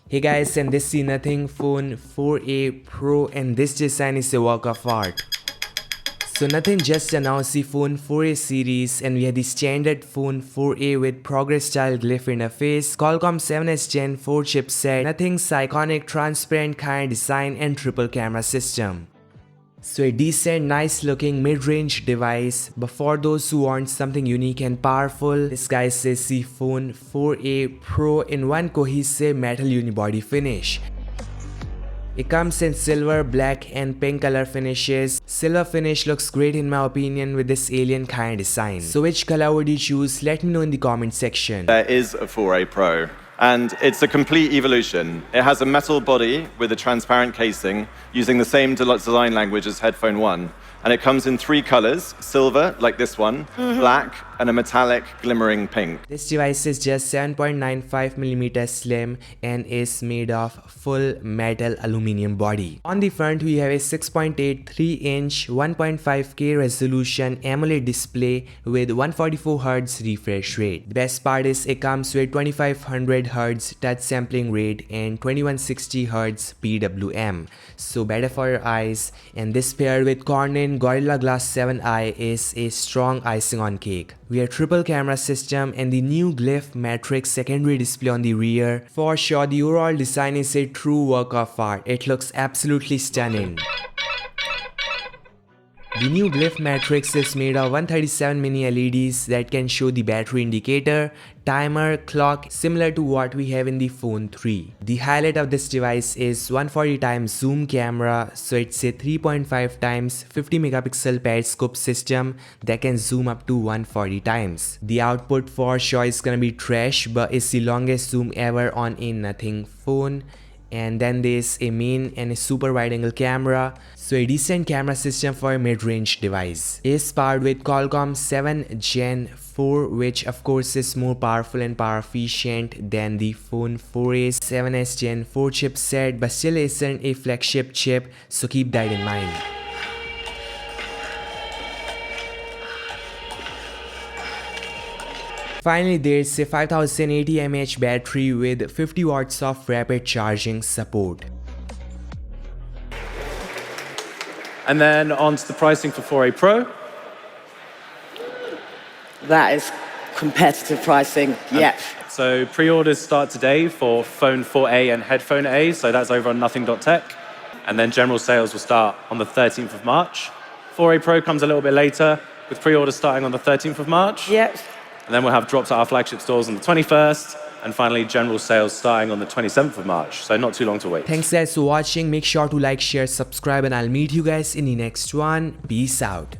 Hey guys, and this is Nothing Phone 4A Pro, and this design is a work of art. So Nothing just announced the Phone 4A series, and we have the standard Phone 4A with progress style glyph interface, Qualcomm 7S Gen 4 chipset, Nothing's iconic transparent kind design and triple camera system. So a decent, nice looking mid-range device, but for those who want something unique and powerful, this guy says the Phone 4A Pro in one cohesive metal unibody finish. It comes in silver, black and pink color finishes. Silver finish looks great in my opinion with this alien kind design. So which color would you choose? Let me know in the comment section. There is a 4A Pro, and it's a complete evolution. It has a metal body with a transparent casing using the same design language as Headphone 1. And it comes in 3 colors, silver, like this one, black, and a metallic glimmering pink. This device is just 7.95mm slim and is made of full metal aluminum body. On the front, we have a 6.83-inch 1.5K resolution AMOLED display with 144Hz refresh rate. The best part is it comes with 2500Hz touch sampling rate and 2160Hz PWM. So better for your eyes, and this paired with Corning Gorilla Glass 7i is a strong icing on cake. We have triple camera system and the new Glyph matrix secondary display on the rear. For sure, the overall design is a true work of art. It looks absolutely stunning. The new Glyph matrix is made of 137 mini LEDs that can show the battery indicator, timer, clock, similar to what we have in the Phone 3. The highlight of this device is 140x zoom camera, so it's a 3.5x 50 megapixel periscope system that can zoom up to 140 times. The output for sure is gonna be trash, but it's the longest zoom ever on a Nothing phone. And then there's a main and a super wide angle camera, so a decent camera system for a mid-range device. It is powered with Qualcomm 7 Gen 4, which of course is more powerful and power efficient than the Phone 4A's 7S Gen 4 chipset, but still isn't a flagship chip, so keep that in mind. Finally, there's a 5080 mAh battery with 50 watts of rapid charging support. And then on to the pricing for 4A Pro. That is competitive pricing, yep. So pre-orders start today for Phone 4A and Headphone A, so that's over on nothing.tech. And then general sales will start on the 13th of March. 4A Pro comes a little bit later, with pre-orders starting on the 13th of March. Yep. And then we'll have drops at our flagship stores on the 21st, and finally general sales starting on the 27th of March, so not too long to wait. Thanks guys for watching. Make sure to like, share, subscribe, and I'll meet you guys in the next one. Peace out.